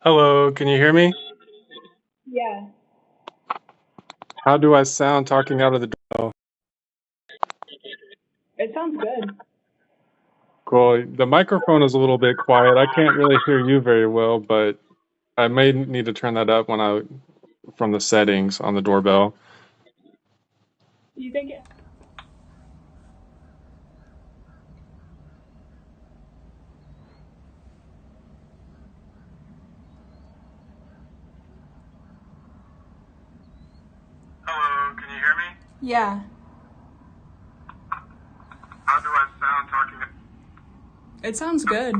Hello, can you hear me? Yeah, How do I sound talking out of the door? it sounds good. Cool. The microphone is a little bit quiet. I can't really hear you very well, but I may need to turn that up when I from the settings on the doorbell. You think it? Hello, can you hear me? Yeah, How do I sound talking? it sounds good.